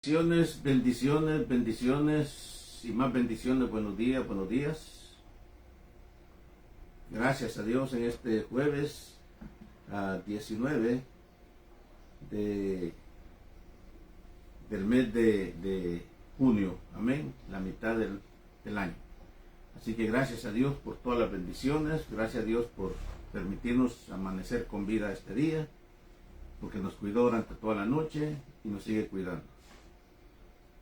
Bendiciones, bendiciones, bendiciones y más bendiciones. Buenos días, buenos días. Gracias a Dios en este jueves 19 del mes de junio. Amén. La mitad del año. Así que gracias a Dios por todas las bendiciones. Gracias a Dios por permitirnos amanecer con vida este día. Porque nos cuidó durante toda la noche y nos sigue cuidando.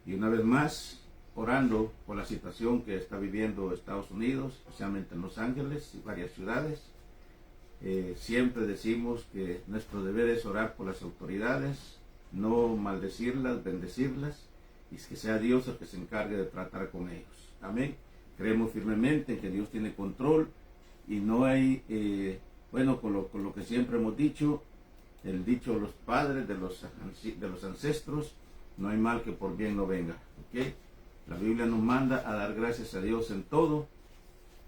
Y una vez más, orando por la situación que está viviendo Estados Unidos, especialmente en Los Ángeles y varias ciudades. Siempre decimos que nuestro deber es orar por las autoridades, no maldecirlas, bendecirlas, y que sea Dios el que se encargue de tratar con ellos. Amén. Creemos firmemente en que Dios tiene control y no hay, con lo que siempre hemos dicho, el dicho de los padres, de los ancestros, no hay mal que por bien no venga. ¿Okay? La Biblia nos manda a dar gracias a Dios en todo,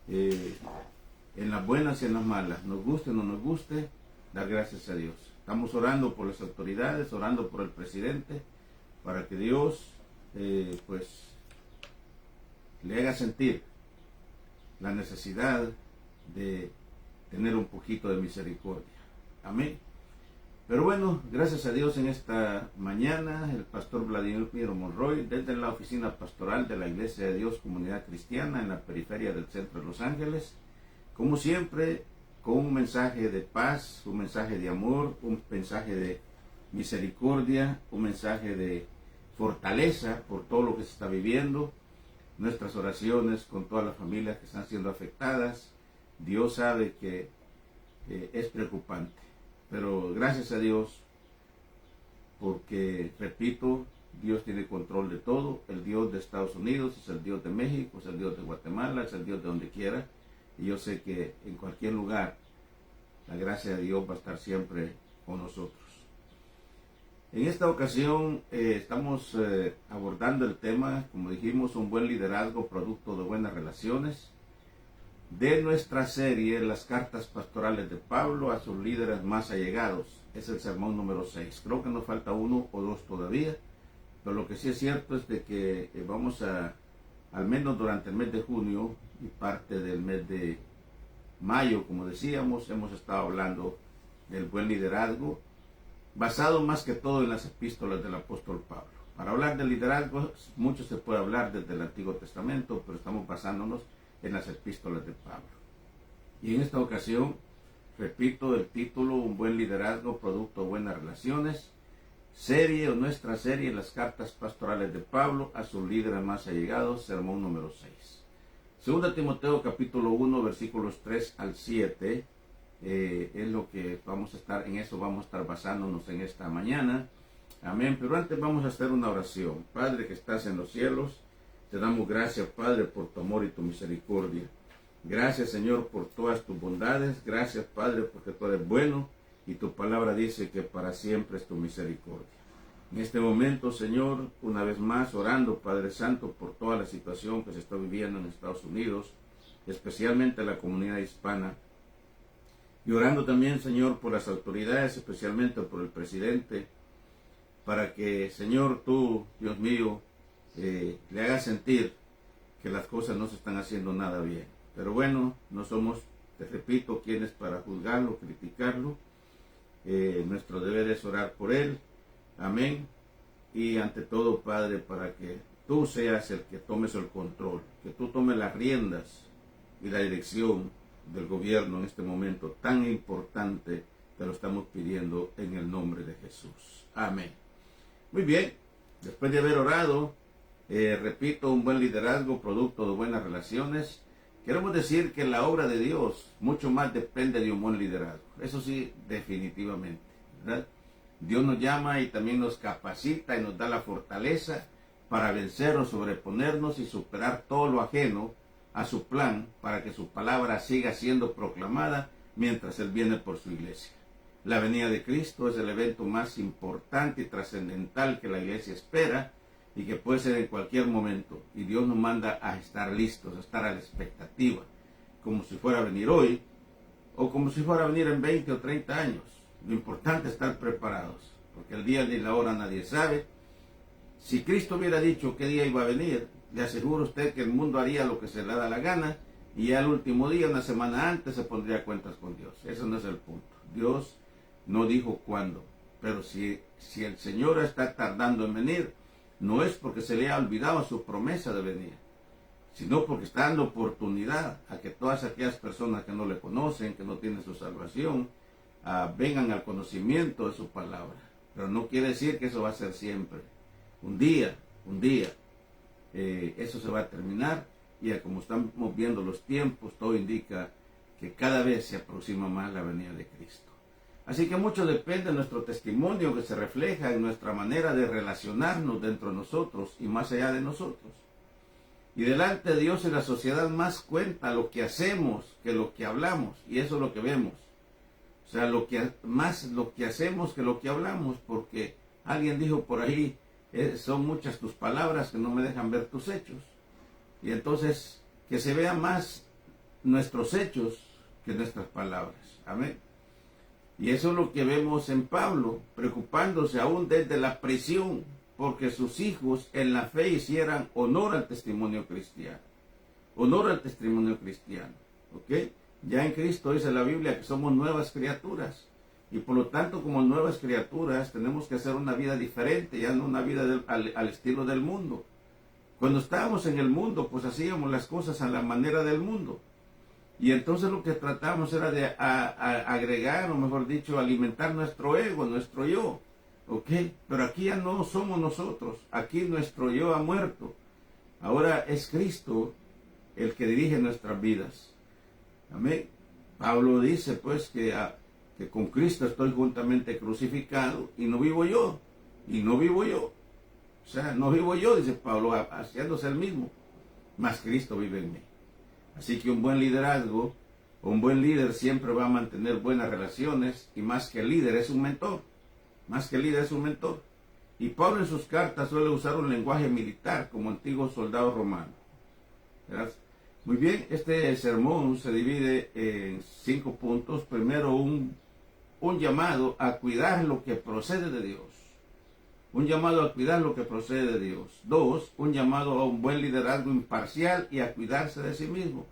en las buenas y en las malas. Nos guste o no nos guste, dar gracias a Dios. Estamos orando por las autoridades, orando por el presidente, para que Dios le haga sentir la necesidad de tener un poquito de misericordia. Amén. Pero bueno, gracias a Dios en esta mañana, el pastor Vladimir Monroy, desde la oficina pastoral de la Iglesia de Dios Comunidad Cristiana en la periferia del centro de Los Ángeles, como siempre, con un mensaje de paz, un mensaje de amor, un mensaje de misericordia, un mensaje de fortaleza por todo lo que se está viviendo, nuestras oraciones con todas las familias que están siendo afectadas. Dios sabe que es preocupante. Pero gracias a Dios, porque, repito, Dios tiene control de todo. El Dios de Estados Unidos es el Dios de México, es el Dios de Guatemala, es el Dios de donde quiera. Y yo sé que en cualquier lugar, la gracia de Dios va a estar siempre con nosotros. En esta ocasión estamos abordando el tema, como dijimos, un buen liderazgo, producto de buenas relaciones, de nuestra serie, las cartas pastorales de Pablo a sus líderes más allegados. Es el sermón número 6. Creo que nos falta uno o dos todavía, pero lo que sí es cierto es de que vamos a, al menos durante el mes de junio y parte del mes de mayo, como decíamos, hemos estado hablando del buen liderazgo, basado más que todo en las epístolas del apóstol Pablo. Para hablar del liderazgo, mucho se puede hablar desde el Antiguo Testamento, pero estamos basándonos en las epístolas de Pablo. Y en esta ocasión, repito el título, un buen liderazgo, producto de buenas relaciones, serie o nuestra serie, las cartas pastorales de Pablo a sus líderes más allegados, sermón número 6. Segunda Timoteo capítulo 1, versículos 3 al 7, es lo que vamos a estar, en eso vamos a estar basándonos en esta mañana. Amén. Pero antes vamos a hacer una oración. Padre que estás en los cielos, te damos gracias, Padre, por tu amor y tu misericordia. Gracias, Señor, por todas tus bondades. Gracias, Padre, porque tú eres bueno y tu palabra dice que para siempre es tu misericordia. En este momento, Señor, una vez más orando, Padre Santo, por toda la situación que se está viviendo en Estados Unidos, especialmente la comunidad hispana. Y orando también, Señor, por las autoridades, especialmente por el presidente, para que, Señor, tú, Dios mío, le haga sentir que las cosas no se están haciendo nada bien. Pero bueno, no somos, te repito, quienes para juzgarlo, criticarlo. Nuestro deber es orar por él. Amén. Y ante todo, Padre, para que tú seas el que tomes el control, que tú tomes las riendas y la dirección del gobierno en este momento tan importante. Te lo estamos pidiendo en el nombre de Jesús. Amén. Muy bien, después de haber orado, repito, un buen liderazgo, producto de buenas relaciones. Queremos decir que la obra de Dios mucho más depende de un buen liderazgo. Eso sí, definitivamente, ¿verdad? Dios nos llama y también nos capacita y nos da la fortaleza para vencer o sobreponernos y superar todo lo ajeno a su plan para que su palabra siga siendo proclamada mientras Él viene por su iglesia. La venida de Cristo es el evento más importante y trascendental que la iglesia espera y que puede ser en cualquier momento. Y Dios nos manda a estar listos, a estar a la expectativa, como si fuera a venir hoy o como si fuera a venir en 20 o 30 años. Lo importante es estar preparados, porque el día ni la hora nadie sabe. Si Cristo hubiera dicho qué día iba a venir, le aseguro a usted que el mundo haría lo que se le da la gana y ya el último día, una semana antes, se pondría cuentas con Dios. Ese no es el punto. Dios no dijo cuándo. Pero si el Señor está tardando en venir, no es porque se le ha olvidado su promesa de venir, sino porque está dando oportunidad a que todas aquellas personas que no le conocen, que no tienen su salvación, vengan al conocimiento de su palabra. Pero no quiere decir que eso va a ser siempre. Un día, eso se va a terminar, y como estamos viendo los tiempos, todo indica que cada vez se aproxima más la venida de Cristo. Así que mucho depende de nuestro testimonio, que se refleja en nuestra manera de relacionarnos dentro de nosotros y más allá de nosotros. Y delante de Dios y la sociedad más cuenta lo que hacemos que lo que hablamos, y eso es lo que vemos. O sea, más lo que hacemos que lo que hablamos, porque alguien dijo por ahí, son muchas tus palabras que no me dejan ver tus hechos. Y entonces, que se vean más nuestros hechos que nuestras palabras. Amén. Y eso es lo que vemos en Pablo, preocupándose aún desde la prisión, porque sus hijos en la fe hicieran honor al testimonio cristiano. Honor al testimonio cristiano. ¿Ok? Ya en Cristo dice la Biblia que somos nuevas criaturas. Y por lo tanto, como nuevas criaturas, tenemos que hacer una vida diferente, ya no una vida al estilo del mundo. Cuando estábamos en el mundo, pues hacíamos las cosas a la manera del mundo. Y entonces lo que tratamos era de agregar, o mejor dicho, alimentar nuestro ego, nuestro yo. ¿Ok? Pero aquí ya no somos nosotros. Aquí nuestro yo ha muerto. Ahora es Cristo el que dirige nuestras vidas. Amén. Pablo dice pues que con Cristo estoy juntamente crucificado y no vivo yo. Y no vivo yo. O sea, no vivo yo, dice Pablo, haciéndose el mismo. Mas Cristo vive en mí. Así que un buen liderazgo, un buen líder siempre va a mantener buenas relaciones, y más que líder es un mentor. Más que líder es un mentor. Y Pablo en sus cartas suele usar un lenguaje militar como antiguo soldado romano. ¿Verdad? Muy bien, este sermón se divide en 5 puntos. Primero, un llamado a cuidar lo que procede de Dios. Un llamado a cuidar lo que procede de Dios. 2, un llamado a un buen liderazgo imparcial y a cuidarse de sí mismo.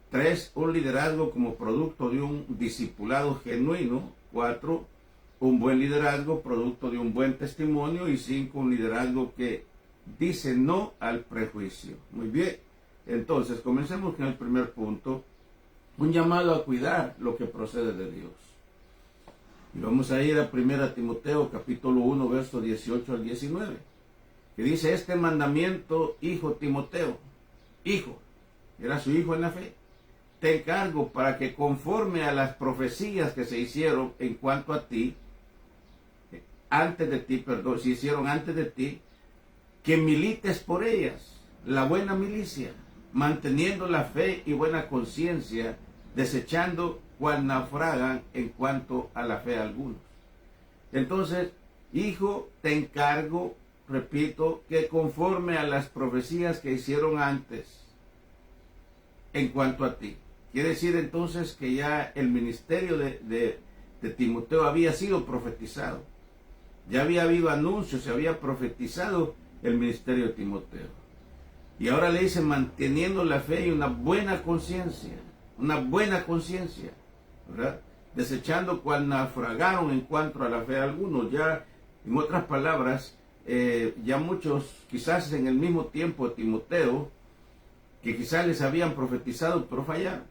3, un liderazgo como producto de un discipulado genuino. 4, un buen liderazgo producto de un buen testimonio. Y 5, un liderazgo que dice no al prejuicio. Muy bien, entonces comencemos con el primer punto. Un llamado a cuidar lo que procede de Dios. Y vamos a ir a 1 Timoteo capítulo 1, versos 18 al 19, que dice: este mandamiento, hijo Timoteo, hijo, era su hijo en la fe, te encargo para que conforme a las profecías que se hicieron en cuanto a ti, se hicieron antes de ti, que milites por ellas, la buena milicia, manteniendo la fe y buena conciencia, desechando cual naufragan en cuanto a la fe algunos. Entonces, hijo, te encargo, repito, que conforme a las profecías que hicieron antes en cuanto a ti. Quiere decir entonces que ya el ministerio de Timoteo había sido profetizado. Ya había habido anuncios, se había profetizado el ministerio de Timoteo. Y ahora le dice manteniendo la fe y una buena conciencia, ¿verdad? Desechando cual naufragaron en cuanto a la fe algunos. Ya, en otras palabras, ya muchos, quizás en el mismo tiempo de Timoteo, que quizás les habían profetizado, pero fallaron.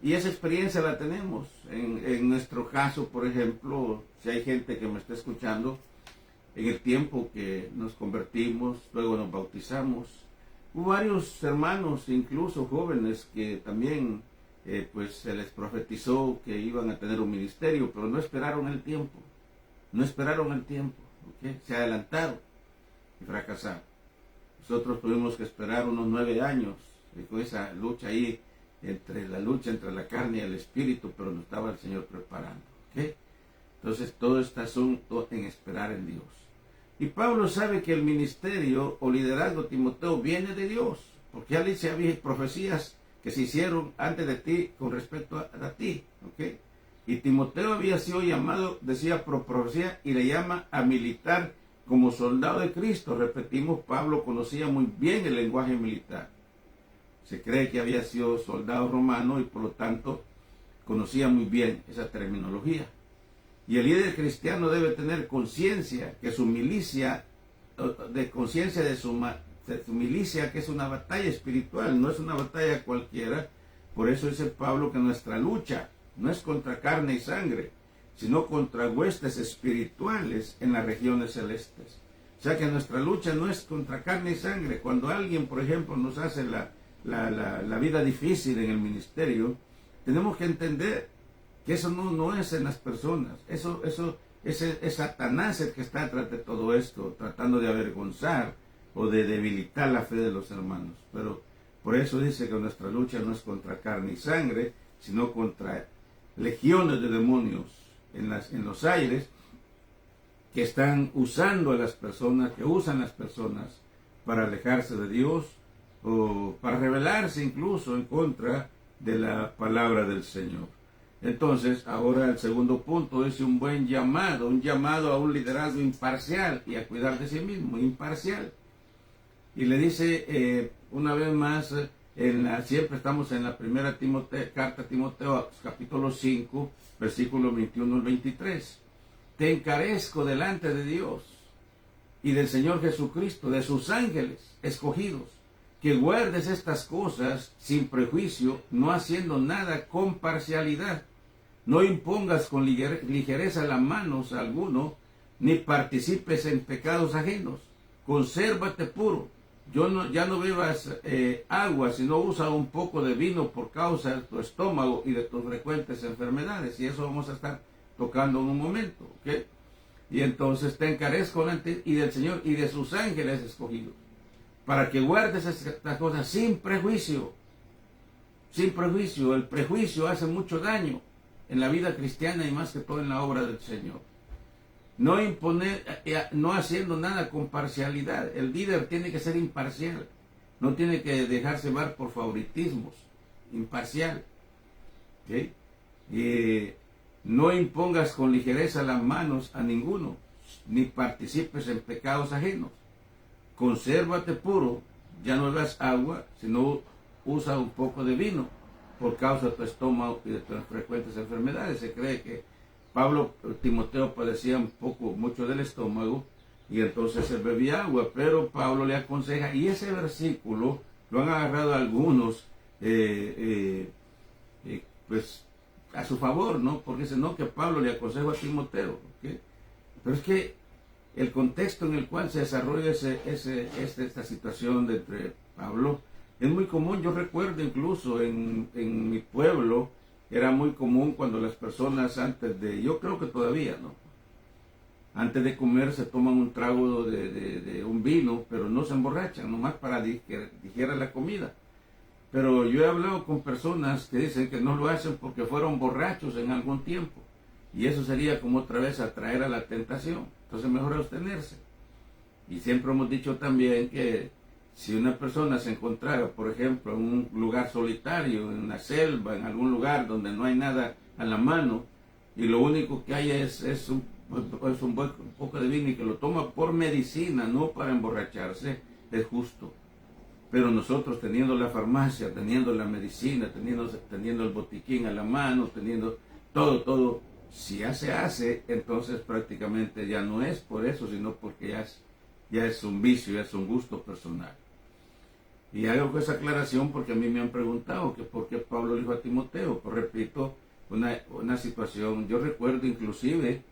Y esa experiencia la tenemos. En nuestro caso, por ejemplo, si hay gente que me está escuchando, en el tiempo que nos convertimos, luego nos bautizamos, hubo varios hermanos, incluso jóvenes, que también pues se les profetizó que iban a tener un ministerio, pero no esperaron el tiempo. ¿Okay? Se adelantaron y fracasaron. Nosotros tuvimos que esperar unos 9 años con esa lucha ahí, entre la carne y el espíritu, pero nos estaba el Señor preparando. ¿Okay? Entonces todo está asunto en esperar en Dios. Y Pablo sabe que el ministerio o liderazgo de Timoteo viene de Dios, porque ya le dice, había profecías que se hicieron antes de ti con respecto a ti. ¿Okay? Y Timoteo había sido llamado, decía, por profecía, y le llama a militar como soldado de Cristo, repetimos, Pablo conocía muy bien el lenguaje militar. Se cree que había sido soldado romano y por lo tanto conocía muy bien esa terminología. Y el líder cristiano debe tener conciencia que su milicia, de su milicia, que es una batalla espiritual, no es una batalla cualquiera. Por eso dice Pablo que nuestra lucha no es contra carne y sangre, sino contra huestes espirituales en las regiones celestes. O sea que nuestra lucha no es contra carne y sangre. Cuando alguien, por ejemplo, nos hace la vida difícil en el ministerio, tenemos que entender que eso no es en las personas. Eso es Satanás el que está detrás de todo esto, tratando de avergonzar o de debilitar la fe de los hermanos. Pero por eso dice que nuestra lucha no es contra carne y sangre, sino contra legiones de demonios en los aires que están usando a las personas, que usan las personas para alejarse de Dios o para rebelarse incluso en contra de la palabra del Señor. Entonces, ahora el segundo punto es un llamado a un liderazgo imparcial y a cuidar de sí mismo, imparcial. Y le dice una vez más, siempre estamos en la primera carta a Timoteo, capítulo 5, versículo 21 al 23. Te encarezco delante de Dios y del Señor Jesucristo, de sus ángeles escogidos, que guardes estas cosas sin prejuicio, no haciendo nada con parcialidad. No impongas con ligereza las manos a alguno, ni participes en pecados ajenos. Consérvate puro. Ya no bebas agua, sino usa un poco de vino por causa de tu estómago y de tus frecuentes enfermedades. Y eso vamos a estar tocando en un momento, ¿ok? Y entonces te encarezco delante y del Señor y de sus ángeles escogidos, para que guardes estas cosas sin prejuicio. Sin prejuicio. El prejuicio hace mucho daño en la vida cristiana y más que todo en la obra del Señor. No haciendo nada con parcialidad. El líder tiene que ser imparcial. No tiene que dejarse llevar por favoritismos. Imparcial. ¿Okay? No impongas con ligereza las manos a ninguno, ni participes en pecados ajenos. Consérvate puro, ya no bebas agua, sino usa un poco de vino, por causa de tu estómago y de tus frecuentes enfermedades. Se cree que Timoteo padecía mucho del estómago, y entonces él bebía agua, pero Pablo le aconseja, y ese versículo lo han agarrado algunos, pues a su favor, ¿no? Porque dice, no, que Pablo le aconsejó a Timoteo, ¿okay? Pero es que el contexto en el cual se desarrolla esta situación de entre Pablo es muy común. Yo recuerdo incluso en mi pueblo, era muy común cuando las personas yo creo que todavía, ¿no? Antes de comer se toman un trago de un vino, pero no se emborrachan, nomás para digerir la comida. Pero yo he hablado con personas que dicen que no lo hacen porque fueron borrachos en algún tiempo. Y eso sería como otra vez atraer a la tentación. Entonces mejor abstenerse. Y siempre hemos dicho también que si una persona se encontrara, por ejemplo, en un lugar solitario, en la selva, en algún lugar donde no hay nada a la mano, y lo único que hay es un poco de vino y que lo toma por medicina, no para emborracharse, es justo. Pero nosotros teniendo la farmacia, teniendo la medicina, teniendo el botiquín a la mano, teniendo todo, si ya se hace, entonces prácticamente ya no es por eso, sino porque ya es un vicio, ya es un gusto personal. Y hago esa aclaración porque a mí me han preguntado que por qué Pablo dijo a Timoteo. Pues repito, una situación, yo recuerdo inclusive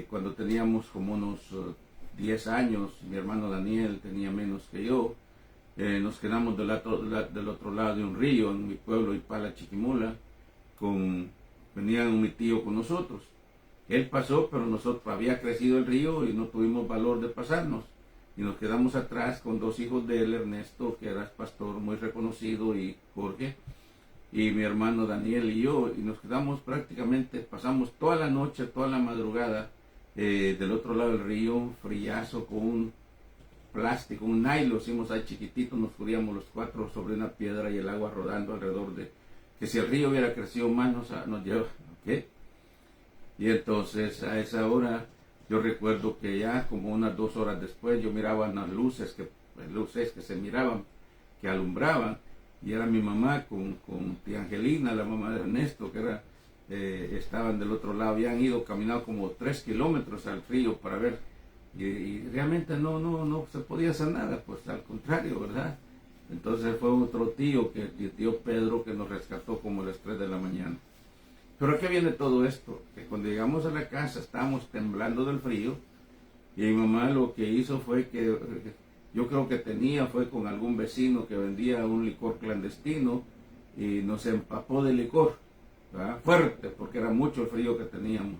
cuando teníamos como unos 10 años, mi hermano Daniel tenía menos que yo, nos quedamos del otro lado de un río en mi pueblo, Ipala, Chiquimula, venía mi tío con nosotros. Él pasó, pero nosotros había crecido el río y no tuvimos valor de pasarnos. Y nos quedamos atrás con dos hijos de él, Ernesto, que era pastor muy reconocido, y Jorge, y mi hermano Daniel y yo, y nos quedamos pasamos toda la noche, toda la madrugada, del otro lado del río, un frillazo con un plástico, un nylon, hicimos ahí chiquitito, nos subíamos los cuatro sobre una piedra y el agua rodando alrededor que si el río hubiera crecido más nos lleva, ¿ok? Y entonces a esa hora Yo recuerdo que ya como unas 2 horas después yo miraba las luces que se miraban, que alumbraban, y era mi mamá con tía Angelina, la mamá de Ernesto, que estaban del otro lado, habían ido caminando como 3 kilómetros al río para ver, y realmente no se podía hacer nada, pues al contrario, ¿verdad? Entonces fue otro tío, el tío Pedro, que nos rescató como a las 3 de la mañana. Pero ¿a qué viene todo esto? Que cuando llegamos a la casa estábamos temblando del frío, y mi mamá lo que hizo fue que, yo creo que fue con algún vecino que vendía un licor clandestino, y nos empapó de licor, ¿verdad? Fuerte, porque era mucho el frío que teníamos.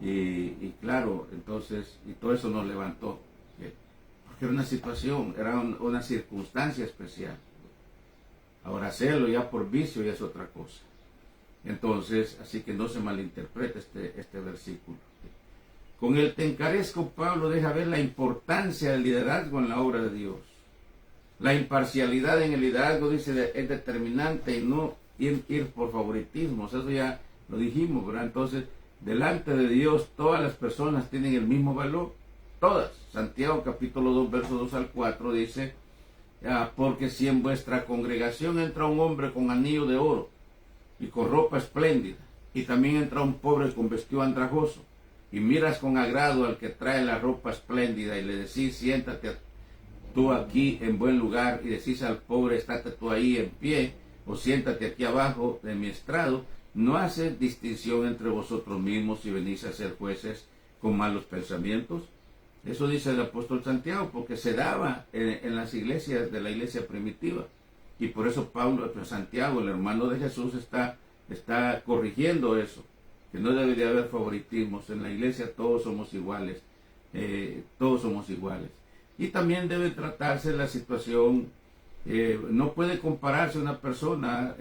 Y claro, entonces, y todo eso nos levantó, porque era una situación, era una circunstancia especial. Ahora hacerlo ya por vicio ya es otra cosa. Entonces, así que no se malinterprete este versículo. Con el te encarezco, Pablo deja ver la importancia del liderazgo en la obra de Dios. La imparcialidad en el liderazgo, dice, es determinante, y no ir por favoritismos. Eso ya lo dijimos, ¿verdad? Entonces, delante de Dios, todas las personas tienen el mismo valor. Todas. Santiago capítulo 2, versos 2 al 4 dice, porque si en vuestra congregación entra un hombre con anillo de oro y con ropa espléndida, y también entra un pobre con vestido andrajoso, y miras con agrado al que trae la ropa espléndida, y le decís, siéntate tú aquí en buen lugar, y decís al pobre, estate tú ahí en pie, o siéntate aquí abajo de mi estrado, no hace distinción entre vosotros mismos si venís a ser jueces con malos pensamientos. Eso dice el apóstol Santiago, porque se daba en las iglesias de la iglesia primitiva. Y por eso Santiago, el hermano de Jesús, está corrigiendo eso, que no debe de haber favoritismos. En la iglesia todos somos iguales, todos somos iguales. Y también debe tratarse la situación, no puede compararse una persona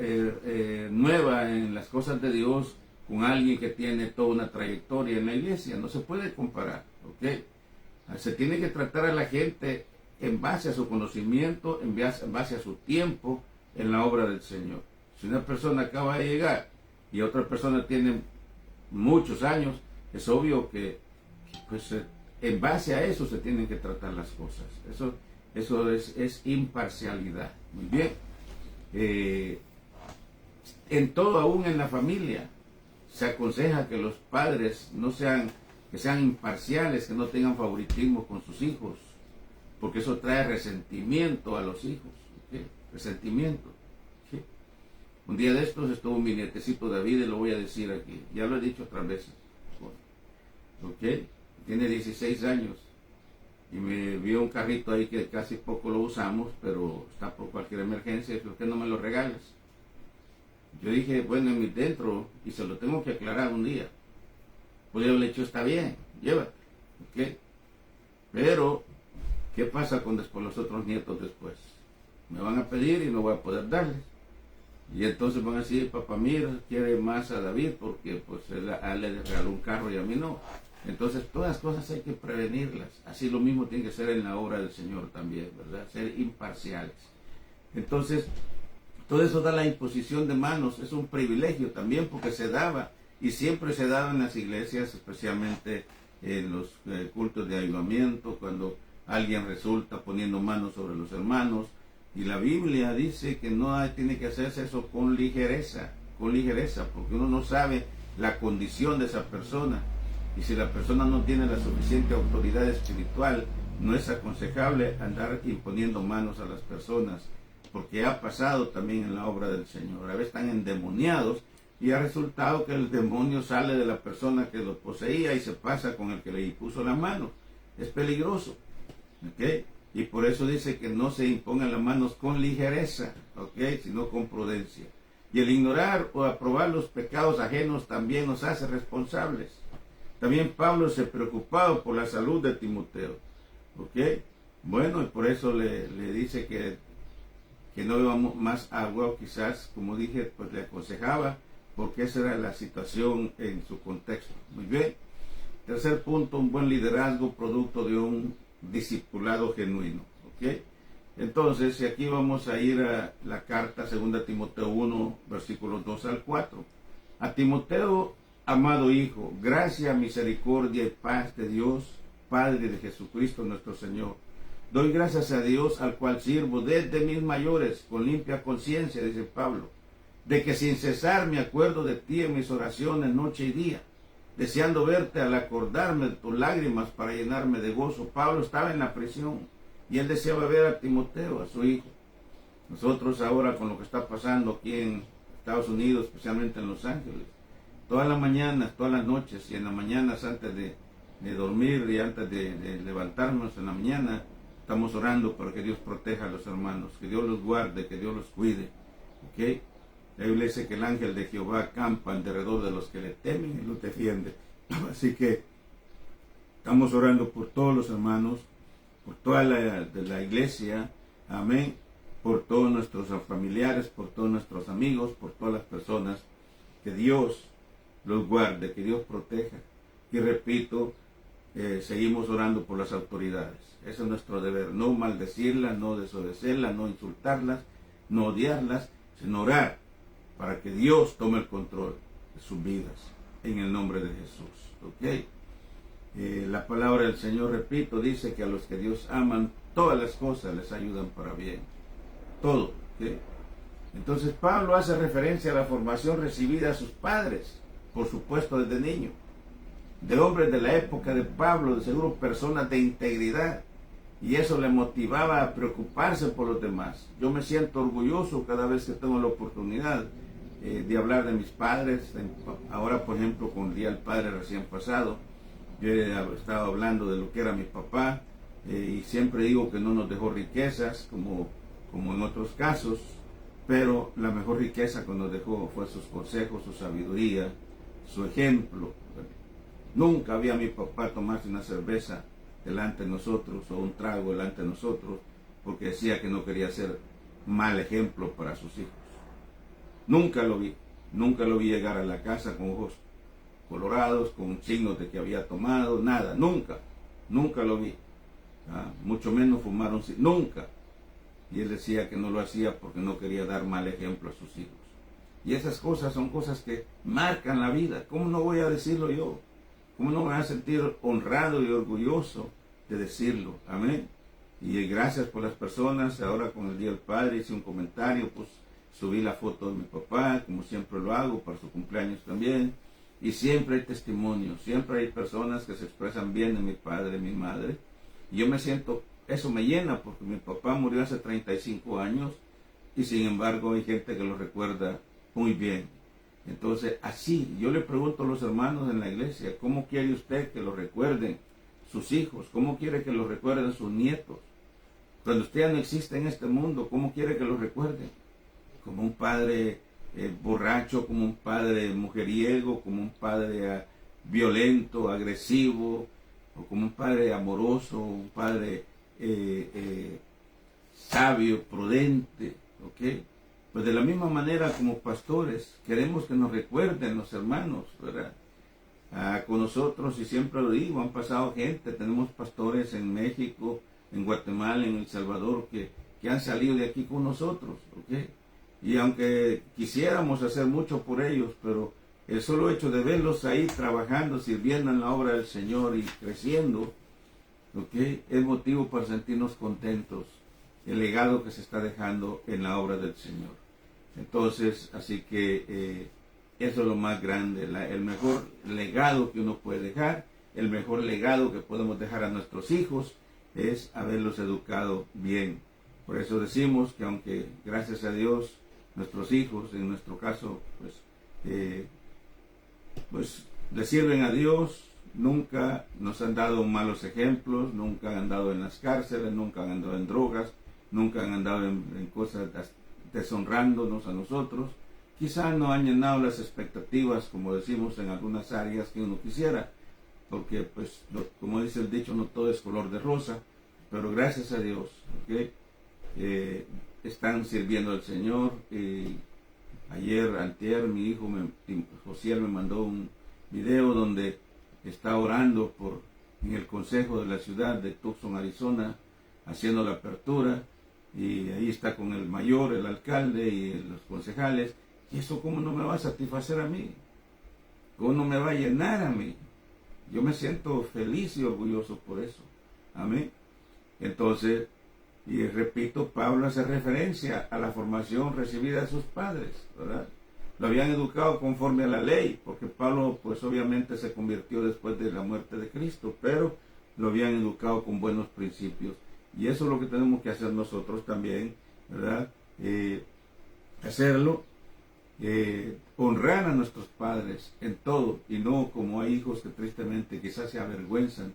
nueva en las cosas de Dios con alguien que tiene toda una trayectoria en la iglesia. No se puede comparar, ¿ok? Se tiene que tratar a la gente en base a su conocimiento, en base a su tiempo en la obra del Señor. Si una persona acaba de llegar y otra persona tiene muchos años, es obvio que pues, en base a eso se tienen que tratar las cosas. Eso es imparcialidad. Muy bien. En todo, aún en la familia, se aconseja que los padres que sean imparciales, que no tengan favoritismo con sus hijos, porque eso trae resentimiento a los hijos. ¿Okay? Resentimiento. ¿Okay? Un día de estos estuvo mi nietecito David, y lo voy a decir aquí, ya lo he dicho otras veces. ¿Okay? Tiene 16 años y me vio un carrito ahí que casi poco lo usamos, pero está por cualquier emergencia, ¿por qué no me lo regalas? Yo dije, bueno, en mi dentro, y se lo tengo que aclarar un día. Pues yo le he dicho, está bien, llévate. ¿Okay? Pero, ¿qué pasa con los otros nietos después? Me van a pedir y no voy a poder darles. Y entonces van a decir, papá, mira, quiere más a David porque pues a él le regaló un carro y a mí no. Entonces, todas las cosas hay que prevenirlas. Así lo mismo tiene que ser en la obra del Señor también, ¿verdad? Ser imparciales. Entonces, todo eso da la imposición de manos. Es un privilegio también porque se daba, y siempre se daba en las iglesias, especialmente en los cultos de avivamiento, cuando alguien resulta poniendo manos sobre los hermanos. Y la Biblia dice que tiene que hacerse eso con ligereza, porque uno no sabe la condición de esa persona. Y si la persona no tiene la suficiente autoridad espiritual, no es aconsejable andar imponiendo manos a las personas, porque ha pasado también en la obra del Señor. A veces están endemoniados y ha resultado que el demonio sale de la persona que lo poseía y se pasa con el que le puso la mano. Es peligroso, ¿ok? Y por eso dice que no se impongan las manos con ligereza, ¿ok? Sino con prudencia. Y el ignorar o aprobar los pecados ajenos también nos hace responsables. También Pablo se preocupaba por la salud de Timoteo, ¿ok? Bueno, y por eso le dice que no beba más agua, o quizás, como dije, pues le aconsejaba, porque esa era la situación en su contexto. Muy bien. Tercer punto, un buen liderazgo producto de un discipulado genuino, ¿ok? Entonces, y aquí vamos a ir a la carta 2 Timoteo 1, versículos 2 al 4. A Timoteo amado Hijo, gracia, misericordia y paz de Dios, Padre de Jesucristo nuestro Señor. Doy gracias a Dios, al cual sirvo desde mis mayores, con limpia conciencia, dice Pablo, de que sin cesar me acuerdo de ti en mis oraciones noche y día, deseando verte al acordarme de tus lágrimas para llenarme de gozo. Pablo estaba en la prisión y él deseaba ver a Timoteo, a su hijo. Nosotros ahora, con lo que está pasando aquí en Estados Unidos, especialmente en Los Ángeles, todas las mañanas, todas las noches y en las mañanas antes de dormir y antes de levantarnos en la mañana, estamos orando para que Dios proteja a los hermanos, que Dios los guarde, que Dios los cuide. ¿Okay? La Biblia dice que el ángel de Jehová acampa alrededor de los que le temen y los defiende. Así que estamos orando por todos los hermanos, por toda la iglesia, amén, por todos nuestros familiares, por todos nuestros amigos, por todas las personas, que Dios los guarde, que Dios proteja. Y repito, seguimos orando por las autoridades. Ese es nuestro deber, no maldecirlas, no desobedecerlas, no insultarlas, no odiarlas, sino orar para que Dios tome el control de sus vidas, en el nombre de Jesús. ¿Okay? La palabra del Señor, repito, dice que a los que Dios aman, todas las cosas les ayudan para bien. Todo. ¿Okay? Entonces Pablo hace referencia a la formación recibida a sus padres, por supuesto desde niño, de hombres de la época de Pablo, de seguro personas de integridad, y eso le motivaba a preocuparse por los demás. Yo me siento orgulloso cada vez que tengo la oportunidad de hablar de mis padres. Ahora, por ejemplo, con el Día del Padre recién pasado, yo he estado hablando de lo que era mi papá, y siempre digo que no nos dejó riquezas como en otros casos, pero la mejor riqueza que nos dejó fue sus consejos, su sabiduría, su ejemplo. Nunca había mi papá tomarse una cerveza delante de nosotros o un trago delante de nosotros porque decía que no quería ser mal ejemplo para sus hijos. Nunca lo vi llegar a la casa con ojos colorados, con signos de que había tomado, nada, nunca lo vi. Mucho menos fumar un cigarro, nunca. Y él decía que no lo hacía porque no quería dar mal ejemplo a sus hijos. Y esas cosas son cosas que marcan la vida. ¿Cómo no voy a decirlo yo? ¿Cómo no me voy a sentir honrado y orgulloso de decirlo? Amén. Y gracias por las personas. Ahora con el Día del Padre hice un comentario, pues subí la foto de mi papá, como siempre lo hago, para su cumpleaños también. Y siempre hay testimonios, siempre hay personas que se expresan bien de mi padre, de mi madre. Y yo me siento, eso me llena, porque mi papá murió hace 35 años y sin embargo hay gente que lo recuerda muy bien. Entonces, así, yo le pregunto a los hermanos en la iglesia, ¿cómo quiere usted que lo recuerden sus hijos? ¿Cómo quiere que lo recuerden sus nietos? Cuando usted ya no existe en este mundo, ¿cómo quiere que lo recuerden? Como un padre borracho, como un padre mujeriego, como un padre violento, agresivo, o como un padre amoroso, un padre sabio, prudente, ¿ok? Pues de la misma manera, como pastores, queremos que nos recuerden los hermanos, ¿verdad? Con nosotros, y siempre lo digo, han pasado gente, tenemos pastores en México, en Guatemala, en El Salvador, que han salido de aquí con nosotros, ¿ok? Y aunque quisiéramos hacer mucho por ellos, pero el solo hecho de verlos ahí trabajando, sirviendo en la obra del Señor y creciendo, ¿ok?, es motivo para sentirnos contentos, el legado que se está dejando en la obra del Señor. Entonces, así que eso es lo más grande, el mejor legado que uno puede dejar, el mejor legado que podemos dejar a nuestros hijos es haberlos educado bien. Por eso decimos que aunque, gracias a Dios, nuestros hijos, en nuestro caso, pues le sirven a Dios, nunca nos han dado malos ejemplos, nunca han andado en las cárceles, nunca han andado en drogas, nunca han andado en cosas deshonrándonos a nosotros. Quizá no han llenado las expectativas, como decimos, en algunas áreas que uno quisiera, porque pues como dice el dicho, no todo es color de rosa, pero gracias a Dios, ¿okay? Están sirviendo al Señor. Antier, mi hijo Josiel me mandó un video donde está orando en el consejo de la ciudad de Tucson, Arizona, haciendo la apertura, y ahí está con el mayor, el alcalde y los concejales. ¿Y eso cómo no me va a satisfacer a mí? ¿cómo no me va a llenar a mí? Yo me siento feliz y orgulloso por eso. Amén. Entonces, y repito, Pablo hace referencia a la formación recibida de sus padres, ¿verdad? Lo habían educado conforme a la ley, porque Pablo pues obviamente se convirtió después de la muerte de Cristo, pero lo habían educado con buenos principios. Y eso es lo que tenemos que hacer nosotros también, ¿verdad? Hacerlo, honrar a nuestros padres en todo, y no como hay hijos que tristemente quizás se avergüenzan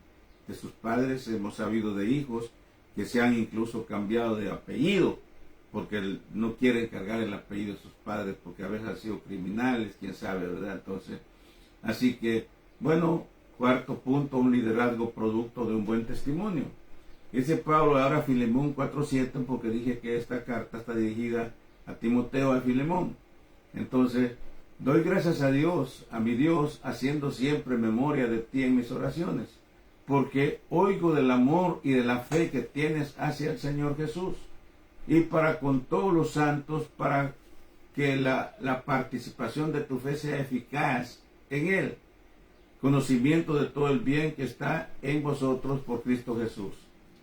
de sus padres. Hemos sabido de hijos que se han incluso cambiado de apellido porque no quieren cargar el apellido de sus padres, porque a veces han sido criminales, quién sabe, ¿verdad? Entonces, así que, bueno, cuarto punto, un liderazgo producto de un buen testimonio. Dice Pablo ahora a Filemón 4:7, porque dije que esta carta está dirigida a Timoteo, a Filemón. Entonces, doy gracias a Dios, a mi Dios, haciendo siempre memoria de ti en mis oraciones, porque oigo del amor y de la fe que tienes hacia el Señor Jesús, y para con todos los santos, para que la participación de tu fe sea eficaz en Él, conocimiento de todo el bien que está en vosotros por Cristo Jesús.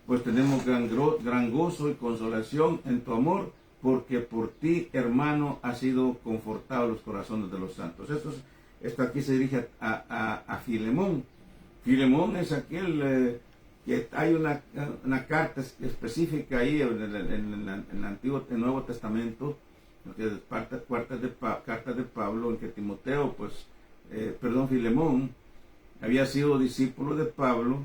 Pues tenemos gran gozo y consolación en tu amor, porque por ti, hermano, ha sido confortado los corazones de los santos. Esto aquí se dirige a Filemón. Filemón es aquel que hay una carta específica ahí en el Nuevo Testamento, que es carta de Pablo, en que Timoteo, Filemón, había sido discípulo de Pablo,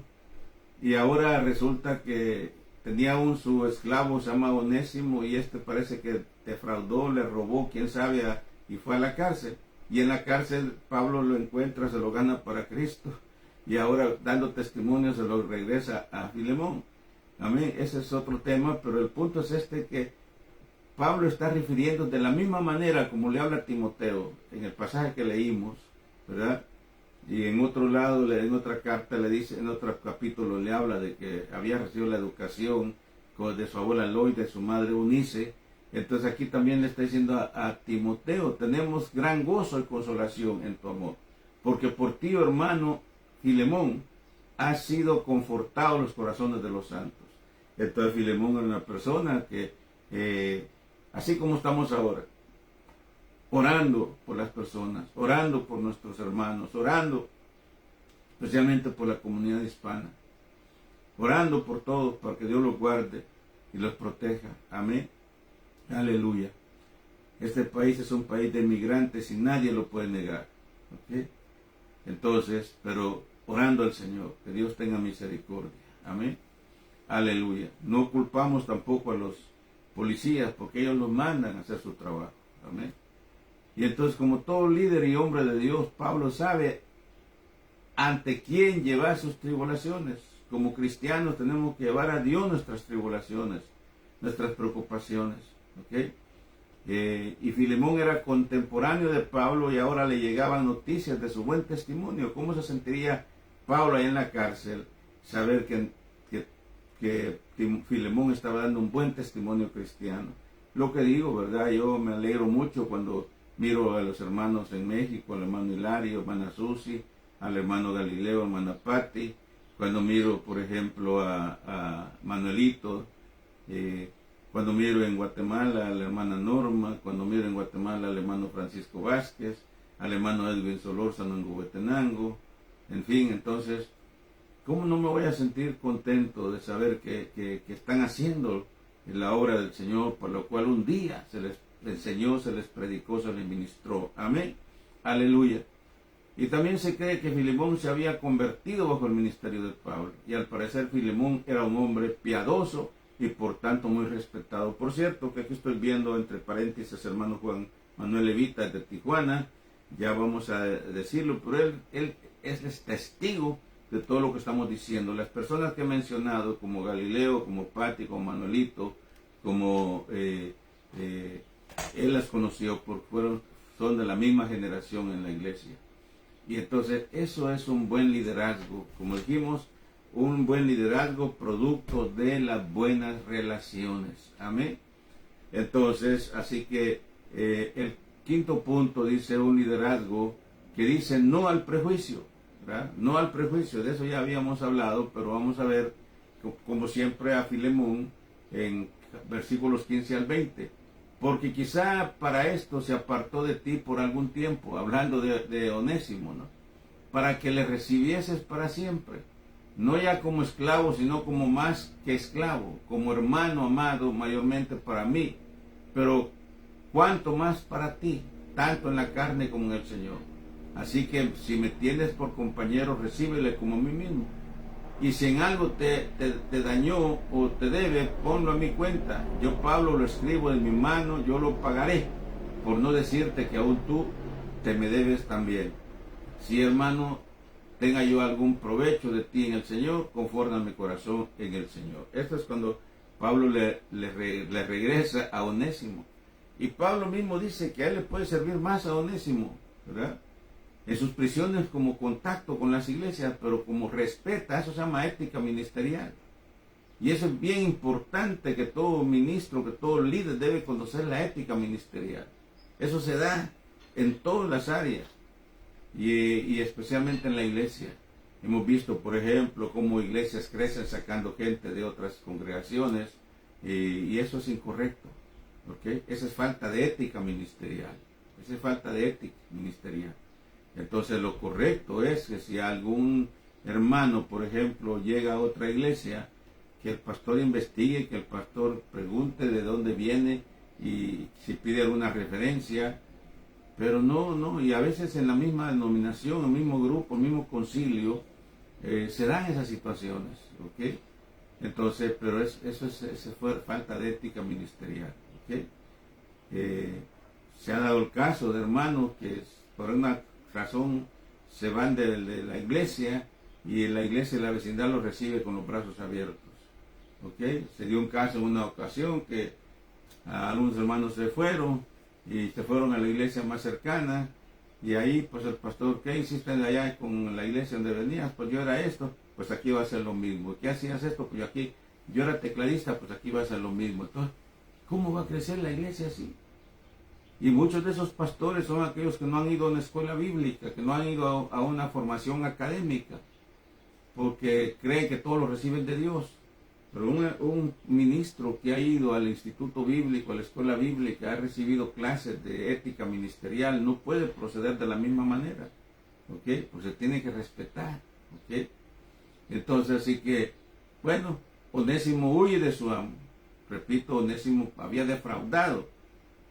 y ahora resulta que tenía su esclavo, se llama Onésimo, y parece que defraudó, le robó, quién sabe, y fue a la cárcel. Y en la cárcel Pablo lo encuentra, se lo gana para Cristo, y ahora dando testimonio se lo regresa a Filemón. Amén. Ese es otro tema, pero el punto es que Pablo está refiriendo de la misma manera como le habla a Timoteo en el pasaje que leímos, ¿verdad? Y en otro lado, en otra carta le dice, en otro capítulo le habla de que había recibido la educación de su abuela Lois, de su madre Eunice. Entonces aquí también le está diciendo a Timoteo, tenemos gran gozo y consolación en tu amor, porque por ti, hermano Filemón, ha sido confortado los corazones de los santos. Entonces Filemón es una persona que, así como estamos ahora, orando por las personas, orando por nuestros hermanos, orando especialmente por la comunidad hispana, orando por todos para que Dios los guarde y los proteja. Amén. Aleluya. Este país es un país de migrantes y nadie lo puede negar. ¿Okay? Entonces, pero orando al Señor, que Dios tenga misericordia. Amén. Aleluya. No culpamos tampoco a los policías, porque ellos los mandan a hacer su trabajo. Amén. Y entonces, como todo líder y hombre de Dios, Pablo sabe ante quién llevar sus tribulaciones. Como cristianos tenemos que llevar a Dios nuestras tribulaciones, nuestras preocupaciones. ¿Okay? Y Filemón era contemporáneo de Pablo, y ahora le llegaban noticias de su buen testimonio. ¿Cómo se sentiría Pablo ahí en la cárcel? Saber que Filemón estaba dando un buen testimonio cristiano. Lo que digo, ¿verdad? Yo me alegro mucho cuando miro a los hermanos en México, al hermano Hilario, hermana Susi, al hermano Galileo, hermana Patti, cuando miro, por ejemplo, a Manuelito, cuando miro en Guatemala a la hermana Norma, cuando miro en Guatemala al hermano Francisco Vázquez, al hermano Edwin Solórzano en Huehuetenango, en fin. Entonces, ¿cómo no me voy a sentir contento de saber que están haciendo la obra del Señor, por lo cual un día se les enseñó, se les predicó, se les ministró? Amén. Aleluya. Y también se cree que Filemón se había convertido bajo el ministerio de Pablo, y al parecer Filemón era un hombre piadoso y por tanto muy respetado. Por cierto, que aquí estoy viendo entre paréntesis hermano Juan Manuel Levita de Tijuana, ya vamos a decirlo, pero él es testigo de todo lo que estamos diciendo. Las personas que he mencionado, como Galileo, como Patti, como Manuelito, como él las conoció porque son de la misma generación en la iglesia. Y entonces eso es un buen liderazgo, como dijimos, un buen liderazgo producto de las buenas relaciones. Amén. Entonces, así que el quinto punto dice un liderazgo que dice no al prejuicio, ¿verdad? No al prejuicio, de eso ya habíamos hablado, pero vamos a ver, como siempre, a Filemón en versículos 15 al 20. Porque quizá para esto se apartó de ti por algún tiempo, hablando de Onésimo, ¿no? Para que le recibieses para siempre, no ya como esclavo, sino como más que esclavo, como hermano amado mayormente para mí, pero cuanto más para ti, tanto en la carne como en el Señor. Así que si me tienes por compañero, recíbele como a mí mismo. Y si en algo te dañó o te debe, ponlo a mi cuenta. Yo, Pablo, lo escribo en mi mano, yo lo pagaré, por no decirte que aún tú te me debes también. Si, hermano, tenga yo algún provecho de ti en el Señor, conforme a mi corazón en el Señor. Esto es cuando Pablo le regresa a Onésimo. Y Pablo mismo dice que a él le puede servir más a Onésimo, ¿verdad? En sus prisiones como contacto con las iglesias, pero como respeta, eso se llama ética ministerial. Y eso es bien importante, que todo ministro, que todo líder debe conocer la ética ministerial. Eso se da en todas las áreas y especialmente en la iglesia. Hemos visto, por ejemplo, cómo iglesias crecen sacando gente de otras congregaciones y eso es incorrecto. ¿Okay? Esa es falta de ética ministerial. Esa es falta de ética ministerial. Entonces lo correcto es que si algún hermano, por ejemplo, llega a otra iglesia, que el pastor investigue, que el pastor pregunte de dónde viene y si pide alguna referencia, pero no, y a veces en la misma denominación, el mismo grupo, el mismo concilio, se dan esas situaciones, ¿ok? Entonces, pero eso fue falta de ética ministerial, ¿ok? Se ha dado el caso de hermanos que por una razón se van de la iglesia y la iglesia y la vecindad los recibe con los brazos abiertos. ¿Okay? Se dio un caso en una ocasión que algunos hermanos se fueron a la iglesia más cercana y ahí pues el pastor, ¿qué hiciste allá con la iglesia donde venías? Pues yo era esto, pues aquí va a ser lo mismo. ¿Qué hacías esto? Pues yo era tecladista, pues aquí va a ser lo mismo. Entonces, ¿cómo va a crecer la iglesia así? Y muchos de esos pastores son aquellos que no han ido a una escuela bíblica, que no han ido a una formación académica, porque creen que todos lo reciben de Dios. Pero un ministro que ha ido al instituto bíblico, a la escuela bíblica, ha recibido clases de ética ministerial, no puede proceder de la misma manera, ¿ok? Pues se tiene que respetar, ¿ok? Entonces, así que, bueno, Onésimo huye de su amo. Repito, Onésimo había defraudado.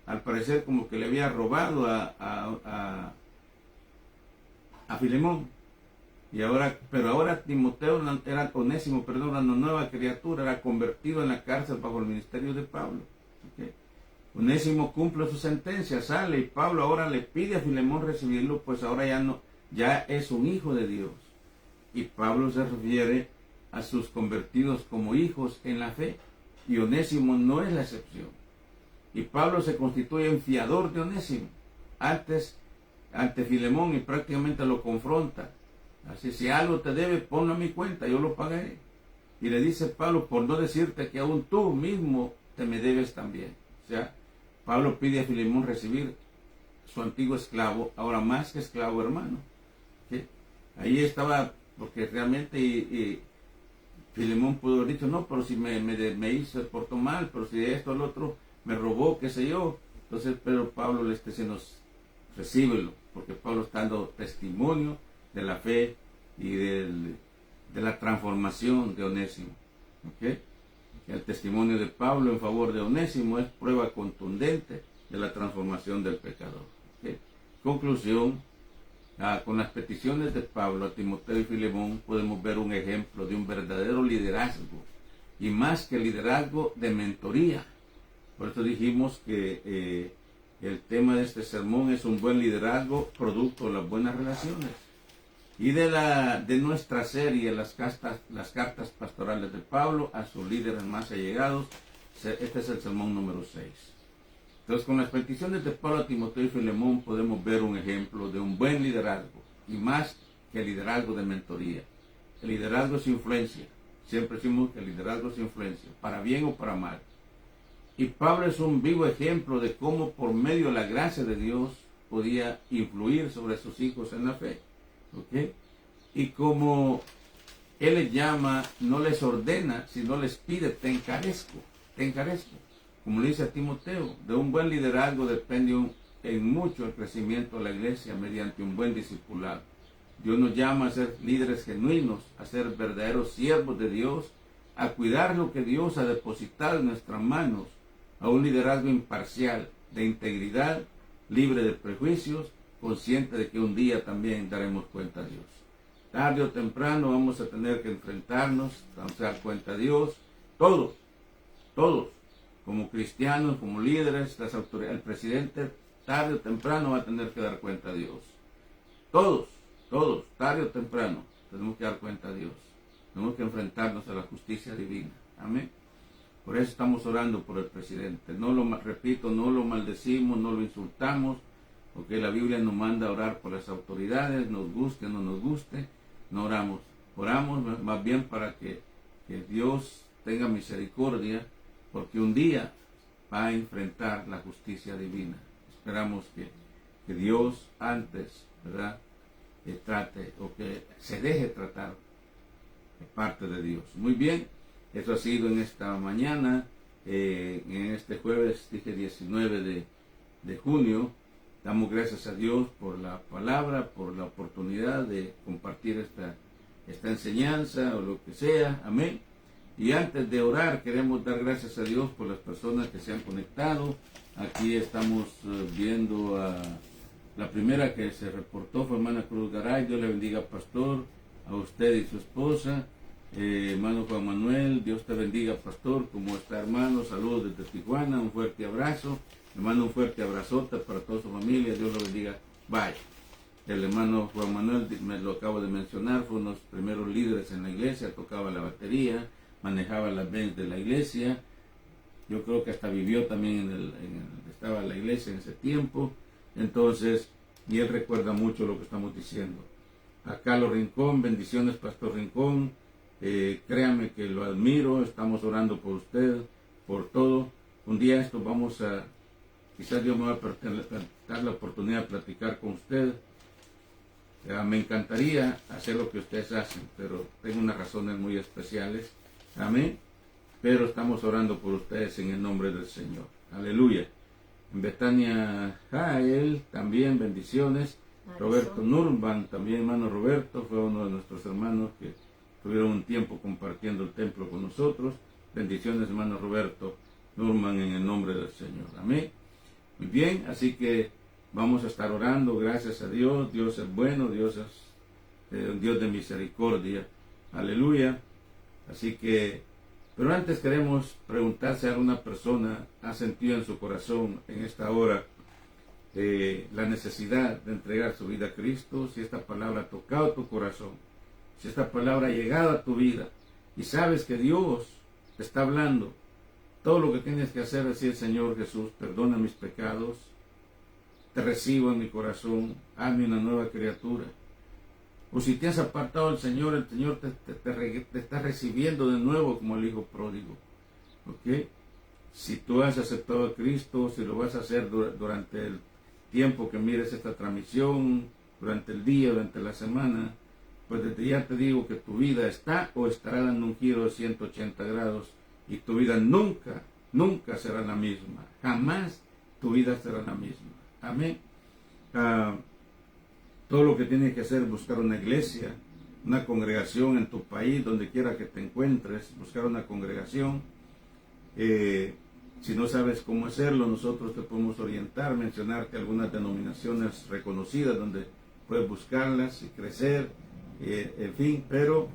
Al parecer como que le había robado a Filemón. Pero ahora Timoteo era Onésimo, una nueva criatura, era convertido en la cárcel bajo el ministerio de Pablo. ¿Okay? Onésimo cumple su sentencia, sale y Pablo ahora le pide a Filemón recibirlo, pues ahora ya es un hijo de Dios. Y Pablo se refiere a sus convertidos como hijos en la fe, y Onésimo no es la excepción. Y Pablo se constituye en fiador de Onésimo ante Filemón y prácticamente lo confronta. Así, si algo te debe, ponlo a mi cuenta, yo lo pagaré. Y le dice Pablo, por no decirte que aún tú mismo te me debes también. O sea, Pablo pide a Filemón recibir su antiguo esclavo, ahora más que esclavo hermano. ¿Sí? Ahí estaba, porque realmente Filemón pudo haber dicho, no, pero si me hizo, portó mal, pero si esto, el otro, me robó, qué sé yo. Entonces, pero Pablo le está diciendo, recíbelo, porque Pablo está dando testimonio de la fe y de la transformación de Onésimo. ¿Okay? El testimonio de Pablo en favor de Onésimo es prueba contundente de la transformación del pecador. ¿Okay? Conclusión, con las peticiones de Pablo a Timoteo y Filemón podemos ver un ejemplo de un verdadero liderazgo, y más que liderazgo, de mentoría. Por eso dijimos que el tema de este sermón es un buen liderazgo producto de las buenas relaciones. Y de nuestra serie, las cartas pastorales de Pablo a sus líderes más allegados, este es el sermón número 6. Entonces, con las peticiones de Pablo a Timoteo y Filemón podemos ver un ejemplo de un buen liderazgo, y más que el liderazgo de mentoría. El liderazgo es influencia. Siempre decimos que el liderazgo es influencia, para bien o para mal. Y Pablo es un vivo ejemplo de cómo por medio de la gracia de Dios podía influir sobre sus hijos en la fe. ¿Okay? Y como Él les llama, no les ordena, sino les pide, te encarezco, te encarezco. Como le dice a Timoteo, de un buen liderazgo depende en mucho el crecimiento de la iglesia mediante un buen discipulado. Dios nos llama a ser líderes genuinos, a ser verdaderos siervos de Dios, a cuidar lo que Dios ha depositado en nuestras manos, a un liderazgo imparcial, de integridad, libre de prejuicios, consciente de que un día también daremos cuenta a Dios. Tarde o temprano vamos a tener que enfrentarnos, vamos a dar cuenta a Dios, todos, como cristianos, como líderes, las autoridades, el presidente, tarde o temprano va a tener que dar cuenta a Dios. Todos, tarde o temprano, tenemos que dar cuenta a Dios. Tenemos que enfrentarnos a la justicia divina. Amén. Por eso estamos orando por el presidente. No lo maldecimos, no lo insultamos, porque la Biblia nos manda a orar por las autoridades, nos guste o no nos guste, no oramos. Oramos más bien para que Dios tenga misericordia, porque un día va a enfrentar la justicia divina. Esperamos que Dios antes, ¿verdad?, que trate o que se deje tratar de parte de Dios. Muy bien, eso ha sido en esta mañana, en este jueves, dije 19 de junio. Damos gracias a Dios por la palabra, por la oportunidad de compartir esta enseñanza o lo que sea. Amén. Y antes de orar, queremos dar gracias a Dios por las personas que se han conectado. Aquí estamos viendo a la primera que se reportó, fue hermana Cruz Garay. Dios le bendiga, pastor, a usted y su esposa. Hermano Juan Manuel, Dios te bendiga, pastor. ¿Cómo está, hermano? Saludos desde Tijuana, un fuerte abrazo. Hermano, un fuerte abrazote para toda su familia. Dios lo bendiga. Bye. El hermano Juan Manuel, me lo acabo de mencionar, fue uno de los primeros líderes en la iglesia, tocaba la batería, manejaba las bands de la iglesia. Yo creo que hasta vivió también estaba en la iglesia en ese tiempo. Entonces, y él recuerda mucho lo que estamos diciendo. A Carlos Rincón, bendiciones, pastor Rincón. Créame que lo admiro, estamos orando por usted, por todo. Un día esto quizás Dios me va a dar la oportunidad de platicar con usted. Me encantaría hacer lo que ustedes hacen, pero tengo unas razones muy especiales. Amén. Pero estamos orando por ustedes en el nombre del Señor. Aleluya. En Betania Jael, también bendiciones. Roberto Nurban, también hermano Roberto, fue uno de nuestros hermanos que tuvieron un tiempo compartiendo el templo con nosotros. Bendiciones, hermano Roberto Nurman, en el nombre del Señor. Amén. Muy bien, así que vamos a estar orando. Gracias a Dios. Dios es bueno, Dios es un Dios de misericordia. Aleluya. Así que, pero antes queremos preguntar si alguna persona ha sentido en su corazón en esta hora la necesidad de entregar su vida a Cristo, si esta palabra ha tocado tu corazón, si esta palabra ha llegado a tu vida y sabes que Dios te está hablando. Todo lo que tienes que hacer es decir: Señor Jesús, perdona mis pecados, te recibo en mi corazón, hazme una nueva criatura. O si te has apartado del Señor, el Señor te está recibiendo de nuevo como el Hijo pródigo. ¿Ok? Si tú has aceptado a Cristo, si lo vas a hacer durante el tiempo que mires esta transmisión, durante el día, durante la semana, pues desde ya te digo que tu vida está o estará dando un giro de 180 grados y tu vida nunca será la misma. Jamás tu vida será la misma. Amén. Todo lo que tienes que hacer es buscar una iglesia, una congregación en tu país, donde quiera que te encuentres, buscar una congregación. Si no sabes cómo hacerlo, nosotros te podemos orientar, mencionarte algunas denominaciones reconocidas donde puedes buscarlas y crecer, en fin. Pero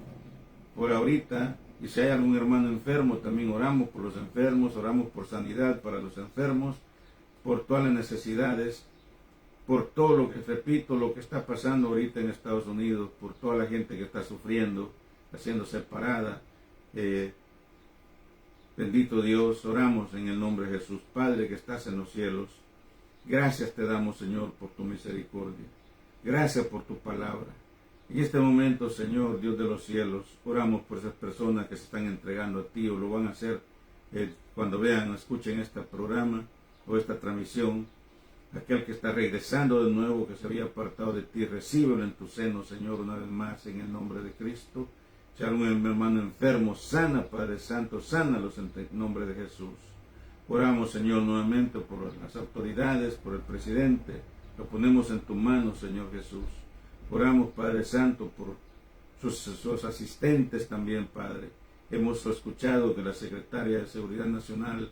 por ahorita, y si hay algún hermano enfermo, también oramos por los enfermos, oramos por sanidad para los enfermos, por todas las necesidades, por todo lo que, repito, lo que está pasando ahorita en Estados Unidos, por toda la gente que está sufriendo, está siendo separada. Bendito Dios, oramos en el nombre de Jesús. Padre que estás en los cielos, gracias te damos, Señor, por tu misericordia. Gracias por tu palabra. En este momento, Señor, Dios de los cielos, oramos por esas personas que se están entregando a ti o lo van a hacer cuando vean o escuchen este programa o esta transmisión. Aquel que está regresando de nuevo, que se había apartado de ti, recíbelo en tu seno, Señor, una vez más, en el nombre de Cristo. Si algún hermano enfermo, sana, Padre Santo, sánalos en el nombre de Jesús. Oramos, Señor, nuevamente por las autoridades, por el presidente. Lo ponemos en tu mano, Señor Jesús. Oramos, Padre Santo, por sus asistentes también, Padre. Hemos escuchado que la secretaria de Seguridad Nacional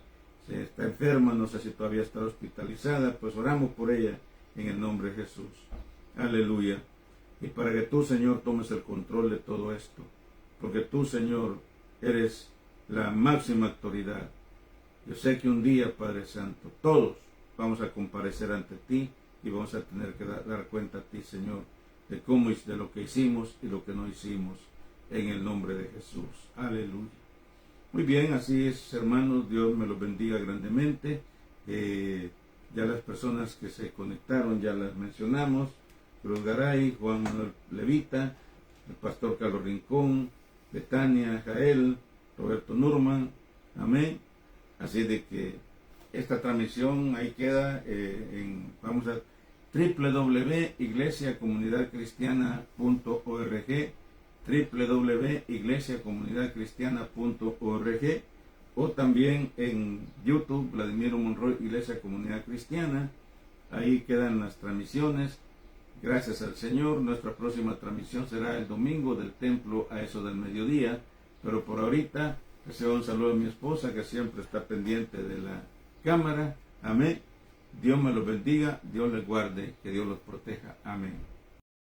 está enferma, no sé si todavía está hospitalizada, pues oramos por ella en el nombre de Jesús. Aleluya. Y para que tú, Señor, tomes el control de todo esto, porque tú, Señor, eres la máxima autoridad. Yo sé que un día, Padre Santo, todos vamos a comparecer ante ti y vamos a tener que dar cuenta a ti, Señor, de cómo, de lo que hicimos y lo que no hicimos, en el nombre de Jesús. Aleluya. Muy bien, así es, hermanos, Dios me los bendiga grandemente. Ya las personas que se conectaron ya las mencionamos: Cruz Garay, Juan Manuel Levita, el pastor Carlos Rincón, Betania Jael, Roberto Nurman, amén. Así de que esta transmisión ahí queda, vamos a www.iglesiacomunidadcristiana.org, www.iglesiacomunidadcristiana.org, o también en YouTube, Vladimiro Monroy, Iglesia Comunidad Cristiana. Ahí quedan las transmisiones. Gracias al Señor. Nuestra próxima transmisión será el domingo del templo a eso del mediodía, pero por ahorita deseo un saludo a mi esposa, que siempre está pendiente de la cámara. Amén. Dios me los bendiga, Dios les guarde, que Dios los proteja. Amén.